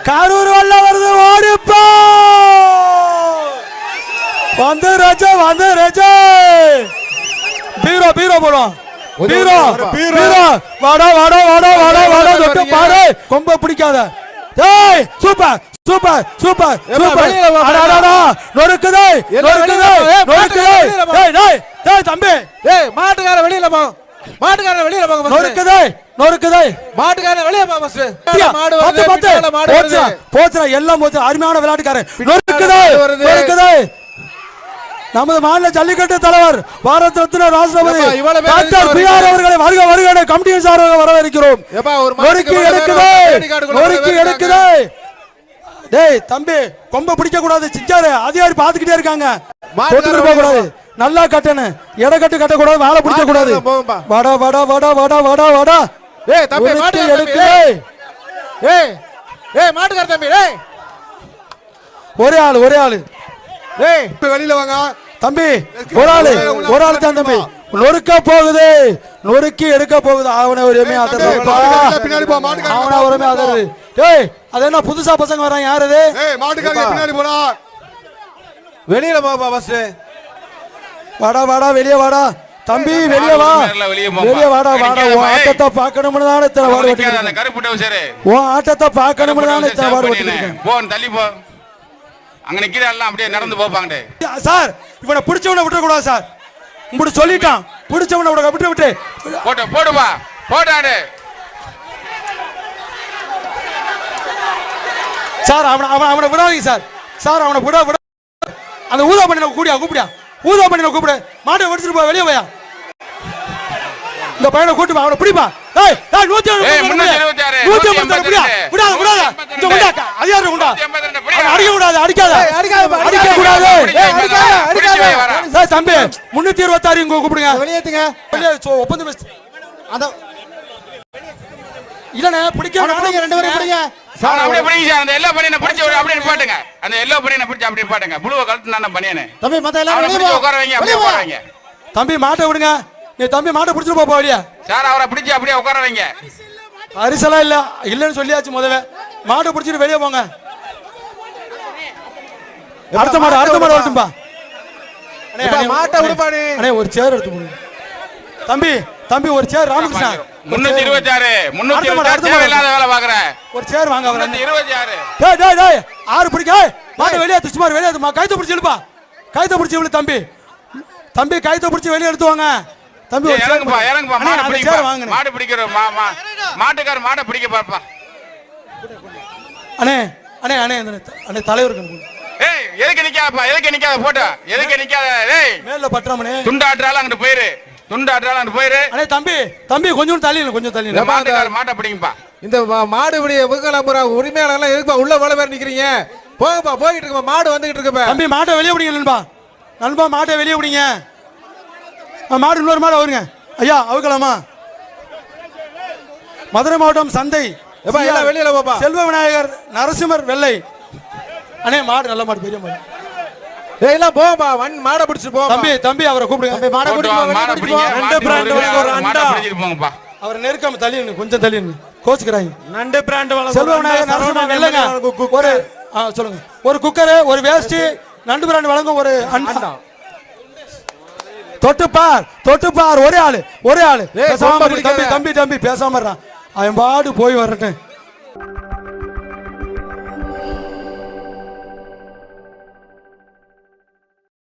கரூர் வல்ல வருது ஓடிப்போ வந்து ரஜா பீரோ போடுவோம் பீரோ வாடா தொட்டு பாரு கொம்ப பிடிக்காத டேய் சூப்பர் நொறுக்குதே டேய் தம்பி டேய் மாட்டுக்கார வெளியில போ நொறுக்குதே மாட்டுக்கார வெளிய போ மாடு போச்சுடா எல்லாம் போச்சு அருமையான விளையாட்டுக்காரன் நொறுக்குதே நமது மாநில ஜல்லிக்கட்டு தலைவர் பாரத் ரத்னா ராஷ்டிரபதி டாக்டர் பிஆர் அவர்களை வருக கமிட்டியின் சார்பாக வரவேற்கிறோம். நொறுக்கி எடுக்குதே டேய் தம்பி கொம்ப பிடிக்க கூடாது சிச்சாரு அதிகாரி பாத்துக்கிட்டே இருக்காங்க போட்டுட்டு போக கூடாது நல்லா கட்டணும் எடக்கட்டு கட்ட கூடாது வாழை பிடிக்க கூடாது வாடா ஏய் தம்பி மாட்டு எடுக்குதே ஏய் மாட்டுக்கார தம்பி டேய் ஒரே ஆளு டேய் வெளியில வாங்க தம்பி ஒரு ஆளு தான் தம்பி நொறுக்கி எடுக்க போகுது அவனை ஒரு ஆதரவு டேய் அது என்ன புதுசா பசங்க வராங்க யாரு அது மாட்டுக்காரங்க பின்னாடி போடா வெளியில போப்பா ஃபர்ஸ்ட் வாடா வெளிய வாடா தம்பி வெளிய வாடா உன் ஆட்டத்தை பார்க்கணும்னு தானே இத்தனை வாடு ஓட்டிருக்கேன் உன் ஆட்டத்தை பார்க்கணும்னு தானே இத்தனை வாடு ஓட்டிருக்கேன் போன் தள்ளி போ அங்க நிக்கிற எல்லாம் அப்படியே நடந்து போப்பாங்க சார் இவனை பிடிச்சவனை விட்டுற கூடாது சார் இப்படி சொல்லிட்டான் பிடிச்சவனை விட்டு போடுவா போட்டாடு சார் அவனை விடாதீங்க சார் அவனை விட அந்த ஊதா பண்ணி கூப்பிடியா கூப்பிடு மாட்டை வடிச்சிட்டு போ வெளியே போயா இந்த பையனை கூட்டு அவனை பிடிப்பா தம்பி 326 இங்க கூப்பிடுங்க ஒப்பந்தம் இல்லண்ணே பிடிக்க ரெண்டு பேரும் பிடிங்க அப்படியே பிடிங்க அந்த எல்லோ பனியனை பிடிச்சு அப்படியே நிப்பாட்டுங்க அந்த எல்லோ பனியனை பிடிச்சு அப்படியே நிப்பாட்டுங்க ப்ளூவை கழட்டு நான் பனியனே தம்பி மத்த எல்லாம் உட்கார வைங்க அப்படியே உட்கார வைங்க தம்பி மாட்டை விடுங்க நீ தம்பி மாட்டை பிடிச்சிட்டு போப்பா வெளியே சார் அவரை பிடிச்சு அப்படியே உட்கார வைங்க அரிசலா இல்லன்னு சொல்லியாச்சு முதல்ல மாட்டை பிடிச்சிட்டு வெளியே போங்க அடுத்த மாடு வரட்டும்பா மாட்டை விடுப்பானே அண்ணே ஒரு சேர் எடுத்து போடுங்க தம்பி ஒரு சேர் ராமகிருஷ்ணா 326 இல்லாத வேலை பாக்குறேன் ஒரு சேர் வாங்க அவர் 326 டேய் ஆறு பிடிக்க மாட்டை வெளியே சுமார் வெளியே கைத்த பிடிச்சி இழுப்பா கைத்த பிடிச்சி இழு தம்பி கைத்த பிடிச்சி வெளியே எடுத்து வாங்க தம்பி இறங்குப்பா மாடு பிடிக்கிற மாட்டுக்கார மாடை பிடிக்க பாப்பா அண்ணே தலைவருக்கு ஏய் எதுக்கு நிக்காத போட்டோ எதுக்கு நிக்காத டேய் மேல பட்டறமனே துண்டாட்றால அங்க போயிரு அண்ணே தம்பி கொஞ்சம் தள்ளி மாட்டை பிடிங்கப்பா இந்த மாடு இப்படி விகலமுற உரிமையாளர் எல்லாம் எதுக்கு உள்ள வள பேர் நிக்கிறீங்க போங்கப்பா போயிட்டு இருக்க மாடு வந்துகிட்டு இருக்குப்பா தம்பி மாட்டை வெளியே விடுங்க நண்பா மாட்டை வெளியே விடுங்க மாடு இன்னொரு மாடு வருங்க ஐயா அவுக்கலாமா மதுரை மாவட்டம் சந்தை வெளியில போப்பா செல்வ விநாயகர் நரசிம்மர் வெள்ளை அண்ணே மாடு நல்ல மாடு பெரிய மாடு எல்லாம் போப்பா மாடை பிடிச்சு போ தம்பி அவரை கூப்பிடுங்க மாடை பிடிங்க ரெண்டு பிராண்ட் ஒரு அண்டா பிடிச்சிட்டு போங்கப்பா அவரை நெருக்காம கொஞ்சம் தள்ளி கோச்சுக்கிறாங்க நண்டு பிராண்ட் செல்வ விநாயகர் நரசிம்மர் வெள்ளைங்க ஒரு சொல்லுங்க ஒரு குக்கர் ஒரு வேஸ்ட் நண்டு பிராண்ட் வழங்கும் ஒரு அண்டா தொட்டுப்பார் ஒரே ஆளு தம்பி பேசாம அவன் பாடு போய் வரட்டும்